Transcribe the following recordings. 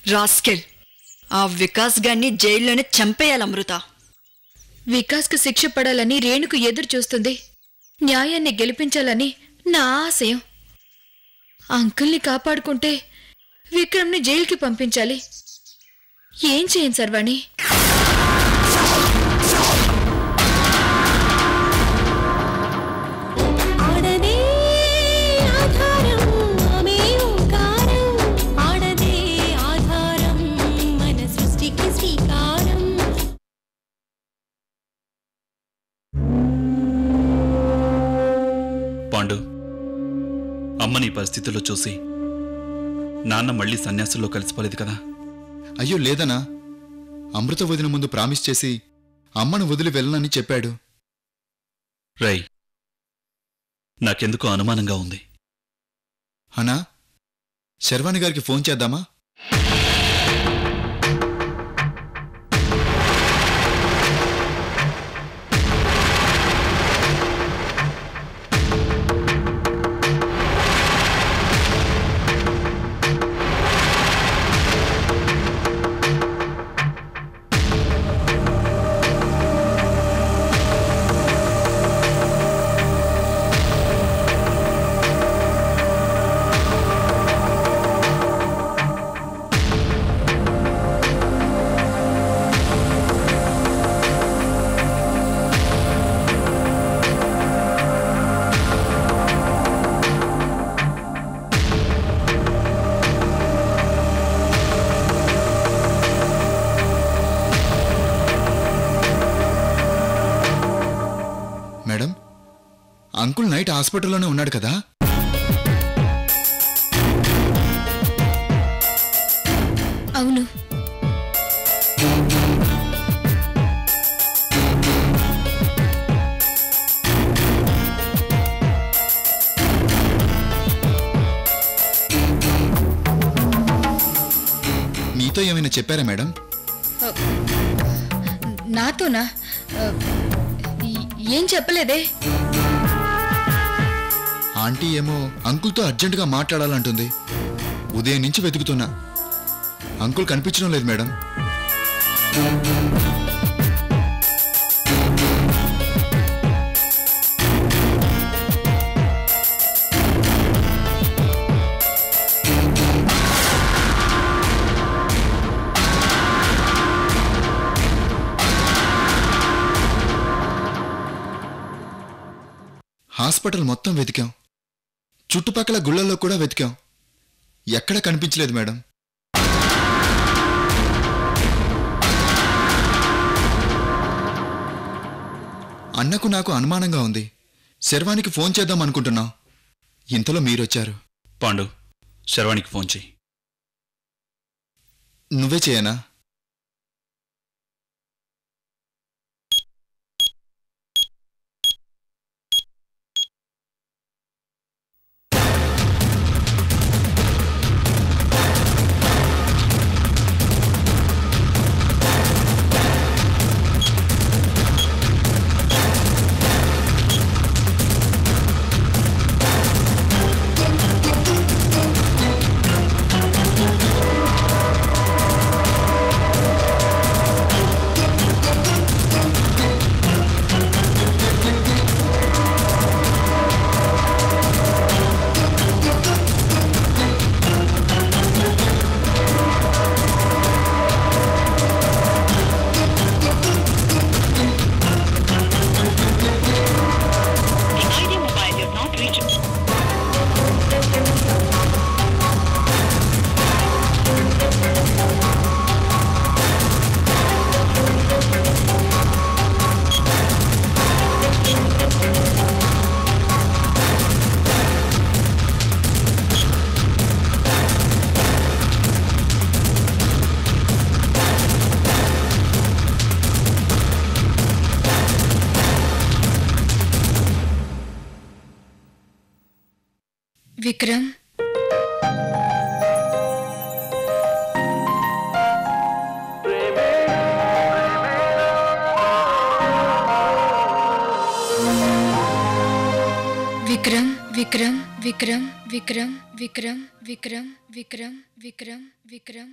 Rascal, ఆ వికాస్ గాన్ని జైల్లోనే చంపేయాలి అమృత. వికాస్కు శిక్ష పడాలని రేణుకు ఎదురు చూస్తుంది. న్యాయాన్ని గెలిపించాలని నా ఆశయం. అంకుల్ని కాపాడుకుంటే విక్రమ్ని జైలుకి పంపించాలి. ఏం చేయను సర్వాణి? పాండు, అమ్మని పరిస్థితుల్లో చూసి నాన్న మళ్ళీ సన్యాసుల్లో కలిసిపోలేదు కదా? అయ్యో లేదనా, అమృత వదిన ముందు ప్రామిస్ చేసి అమ్మను వదిలి వెళ్ళనని చెప్పాడు. రై, నాకెందుకో అనుమానంగా ఉంది. అనా, శర్వాణి గారికి ఫోన్ చేద్దామా? మేడం, అంకుల్ నైట్ హాస్పిటల్లోనే ఉన్నాడు కదా? అవును. మీతో ఏమైనా చెప్పారా మేడం? నాతోనా? ఏం చెప్పలేదే. ఆంటీ ఏమో అంకుల్తో అర్జెంటుగా మాట్లాడాలంటుంది. ఉదయం నుంచి వెతుకుతున్నా, అంకుల్ కనిపించడం లేదు మేడం. హాస్పిటల్ మొత్తం వెతికాం, చుట్టుపక్కల గుళ్ళల్లో కూడా వెతికాం, ఎక్కడ కనిపించలేదు మేడం. అన్నకు నాకు అనుమానంగా ఉంది. శర్వానికి ఫోన్ చేద్దాం అనుకుంటున్నాం, ఇంతలో మీరొచ్చారు. పాండు, శర్వానికి ఫోన్ చెయ్యి. నువ్వే చేయనా? విక్రమ్, విక్రమ్ విక్రమ్ విక్రమ్ విక్రమ్ విక్రమ్ విక్రమ్ విక్రమ్ విక్రమ్ విక్రమ్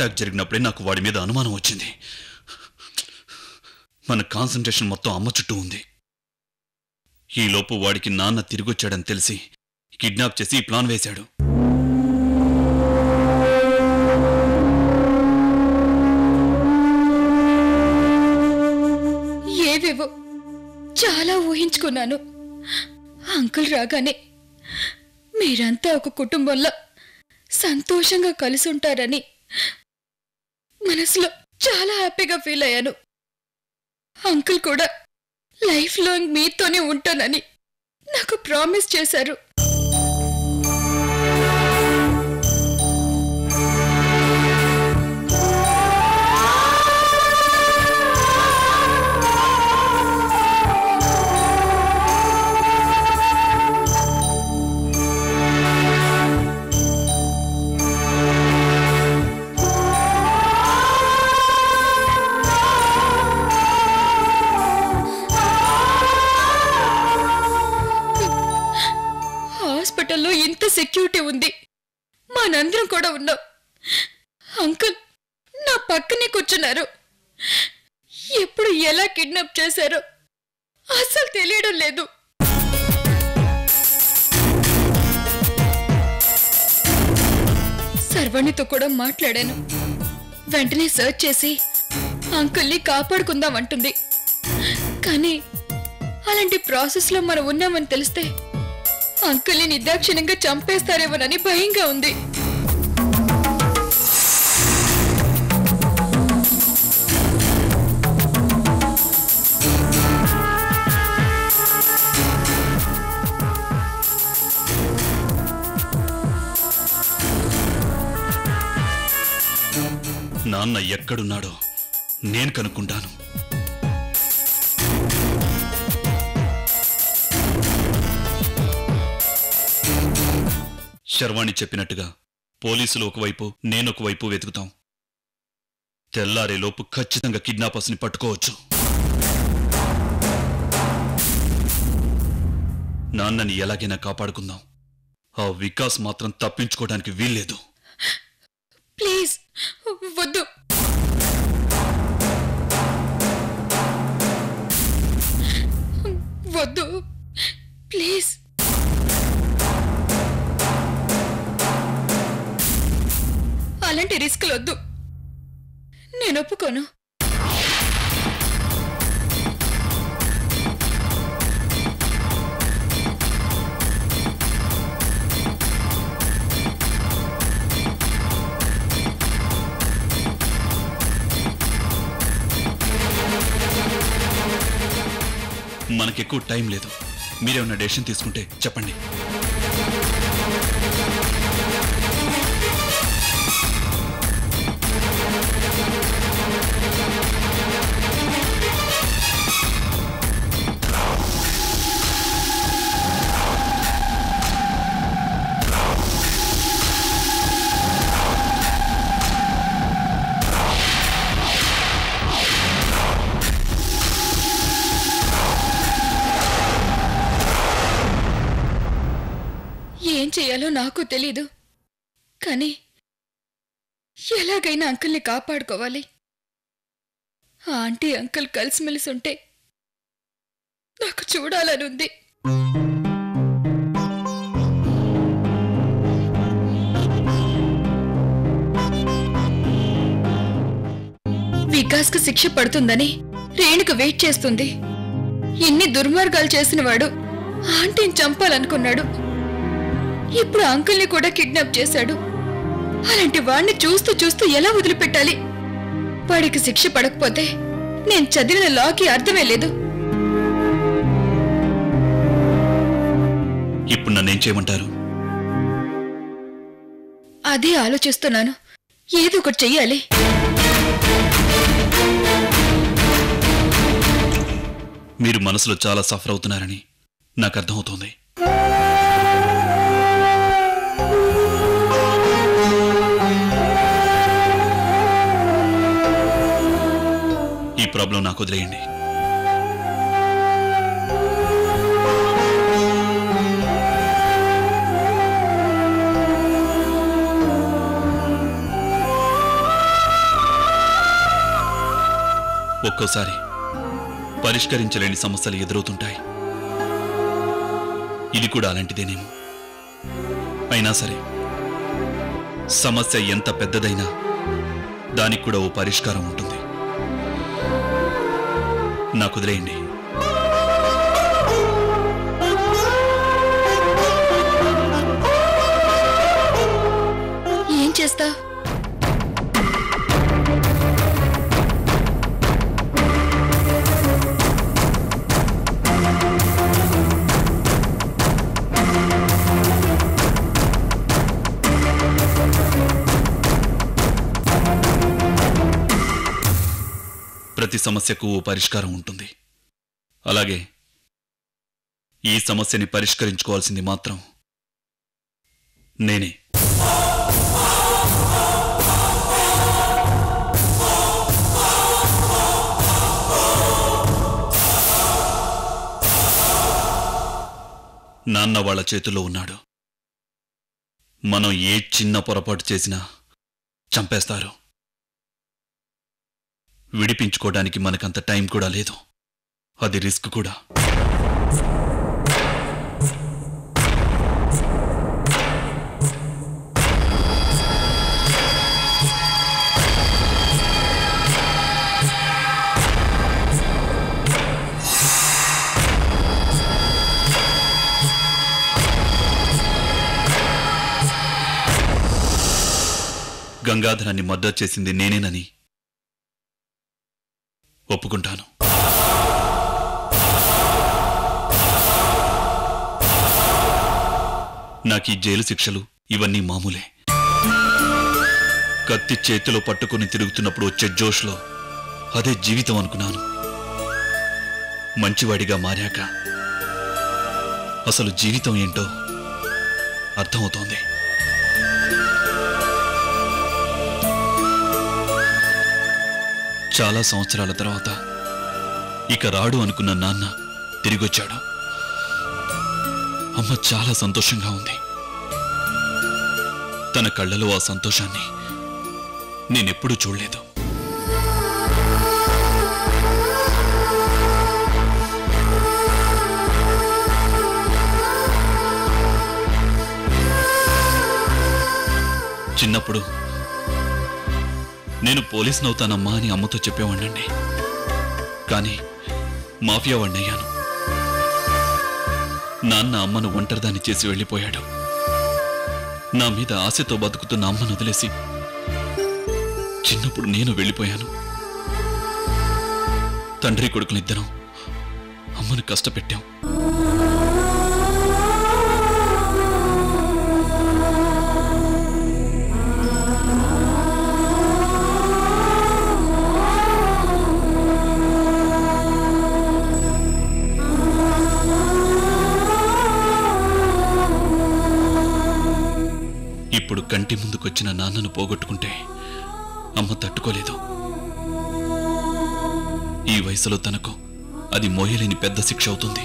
అటాక్ జరిగినప్పుడే నాకు వాడి మీద అనుమానం వచ్చింది. మన కాన్సంట్రేషన్ మొత్తం అమ్మ చుట్టూ ఉంది. ఈలోపు వాడికి నాన్న తిరిగొచ్చాడని తెలిసి కిడ్నాప్ చేసి ఈ ప్లాన్ వేశాడు. ఏవేవో చాలా ఊహించుకున్నాను. అంకుల్ రాగానే మీరంతా ఒక కుటుంబంలో సంతోషంగా కలిసి ఉంటారని మనసులో చాలా హ్యాపీగా ఫీల్ అయ్యాను. అంకుల్ కూడా లైఫ్ లాంగ్ మీతోనే ఉంటానని నాకు ప్రామిస్ చేశారు. హాస్పిటల్లో ఇంత సెక్యూరిటీ ఉంది, మనందరం కూడా ఉన్నాం. అంకుల్ నా పక్కనే కూర్చున్నారు. ఎప్పుడు ఎలా కిడ్నాప్ చేశారో అసలు తెలియడం లేదు. సర్వాణితో కూడా మాట్లాడాను. వెంటనే సర్చ్ చేసి అంకుల్ని కాపాడుకుందామంటుంది. కానీ అలాంటి ప్రాసెస్లో మనం ఉన్నామని తెలిస్తే అంకుల్ని నిర్దాక్షిణ్యంగా చంపేస్తారేమోనని భయంగా ఉంది. నాన్న ఎక్కడున్నాడో నేను కనుక్కుంటాను. శర్వాణి చెప్పినట్టుగా పోలీసులు ఒకవైపు నేనొకవైపు వెతుకుతాం. తెల్లారేలోపు ఖచ్చితంగా కిడ్నాపర్స్ని పట్టుకోవచ్చు. నాన్నని ఎలాగైనా కాపాడుకుందాం. ఆ వికాస్ మాత్రం తప్పించుకోవడానికి వీల్లేదు. ప్లీజ్ వద్దు. వద్దు ప్లీజ్. అలాంటి రిస్క్లు వద్దు, నేను ఒప్పుకోను. మనకెక్కువ టైం లేదు. మీరేమన్నా డెసిషన్ తీసుకుంటే చెప్పండి. ఏం చేయాలో నాకు తెలీదు, కానీ ఎలాగైనా అంకుల్ని కాపాడుకోవాలి. ఆ ఆంటీ అంకుల్ కలిసిమెలిసి ఉంటే నాకు చూడాలనుంది. వికాస్కు శిక్ష పడుతుందని రేణుకు వెయిట్ చేస్తుంది. ఇన్ని దుర్మార్గాలు చేసినవాడు ఆంటీని చంపాలనుకున్నాడు. ఇప్పుడు అంకుల్ని కూడా కిడ్నాప్ చేశాడు. అలాంటి వాడిని చూస్తూ చూస్తూ ఎలా వదిలిపెట్టాలి? వాడికి శిక్ష పడకపోతే నేను చదివిన లాకి అర్థమే లేదు. ఇప్పుడు నన్నేం చేయమంటారు? అదే ఆలోచిస్తున్నాను. ఏదో ఒకటి చెయ్యాలి. మీరు మనసులో చాలా సఫర్ అవుతున్నారని నాకు అర్థమవుతోంది. ఈ ప్రాబ్లం నాకు వదిలేయండి. ఒక్కోసారి పరిష్కరించలేని సమస్యలు ఎదురవుతుంటాయి. ఇది కూడా అలాంటిదేనేమో. అయినా సరే, సమస్య ఎంత పెద్దదైనా దానికి కూడా ఓ పరిష్కారం ఉంటుంది. నాకు వదిలేయండి. ఏం చేస్తా? ప్రతి సమస్యకు ఓ పరిష్కారం ఉంటుంది. అలాగే ఈ సమస్యని పరిష్కరించుకోవాల్సింది మాత్రం నేనే. నాన్న వాళ్ళ చేతుల్లో ఉన్నాడు. మనం ఏ చిన్న పొరపాటు చేసినా చంపేస్తారు. విడిపించుకోవడానికి మనకంత టైం కూడా లేదు. అది రిస్క్ కూడా. గంగాధరాన్ని మర్డర్ చేసింది నేనేనని ఒప్పుకుంటాను. నాకీ జైలు శిక్షలు ఇవన్నీ మామూలే. కత్తి చేతిలో పట్టుకుని తిరుగుతున్నప్పుడు వచ్చే జోష్లో అదే జీవితం అనుకున్నాను. మంచివాడిగా మారాక అసలు జీవితం ఏంటో అర్థమవుతోంది. చాలా సంవత్సరాల తర్వాత ఇక రాడు అనుకున్న నాన్న తిరిగొచ్చాడు. అమ్మ చాలా సంతోషంగా ఉంది. తన కళ్ళలో ఆ సంతోషాన్ని నేనెప్పుడూ చూడలేదు. చిన్నప్పుడు నేను పోలీసునవుతానమ్మా అని అమ్మతో చెప్పేవాణ్ణండి. కానీ మాఫియా వాణ్ణయ్యాను. నాన్న అమ్మను ఒంటరిదాన్ని చేసి వెళ్ళిపోయాడు. నా మీద ఆశతో బతుకుతున్న అమ్మను వదిలేసి చిన్నప్పుడు నేను వెళ్ళిపోయాను. తండ్రి కొడుకులిద్దరం అమ్మను కష్టపెట్టాం. ఇప్పుడు కంటి ముందుకొచ్చిన నాన్నను పోగొట్టుకుంటే అమ్మ తట్టుకోలేదు. ఈ వయసులో తనకు అది మోయలేని పెద్ద శిక్ష అవుతుంది.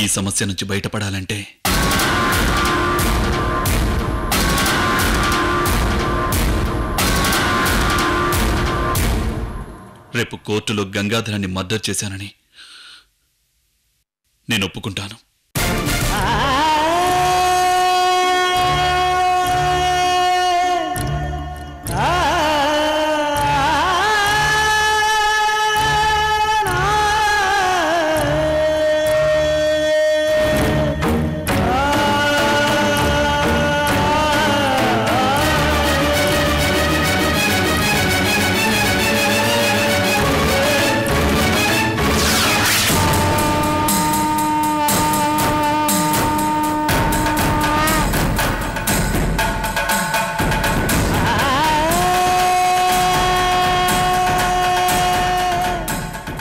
ఈ సమస్య నుంచి బయటపడాలంటే రేపు కోర్టులో గంగాధరాన్ని మర్డర్ చేశానని నేను ఒప్పుకుంటాను.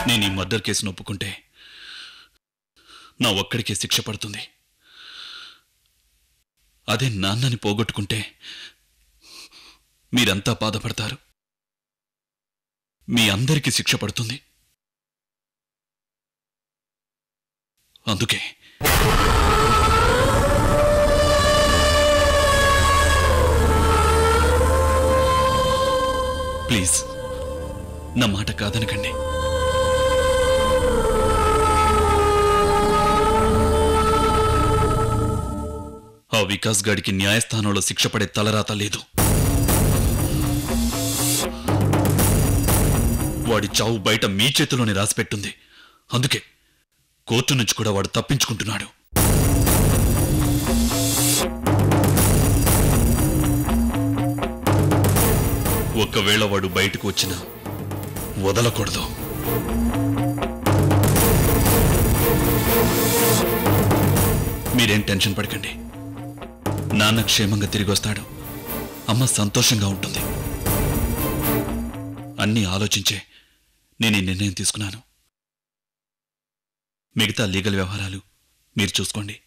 నేను ఈ మర్డర్ కేసును ఒప్పుకుంటే నా ఒక్కడికే శిక్ష పడుతుంది. అదే నాన్నని పోగొట్టుకుంటే మీరంతా బాధపడతారు. మీ అందరికీ శిక్ష పడుతుంది. అందుకే నా మాట కాదనకండి. ఆ వికాస్ గాడికి న్యాయస్థానంలో శిక్ష పడే తలరాత లేదు. వాడి చావు బయట మీ చేతిలోనే రాసిపెట్టుంది. అందుకే కోర్టు నుంచి కూడా వాడు తప్పించుకుంటున్నాడు. ఒక్కవేళ వాడు బయటకు వచ్చినా వదలకూడదు. మీరేం టెన్షన్ పడకండి. నాన్న క్షేమంగా తిరిగి వస్తాడు. అమ్మ సంతోషంగా ఉంటుంది. అన్నీ ఆలోచించే నేను ఈ నిర్ణయం తీసుకున్నాను. మిగతా లీగల్ వ్యవహారాలు మీరు చూసుకోండి.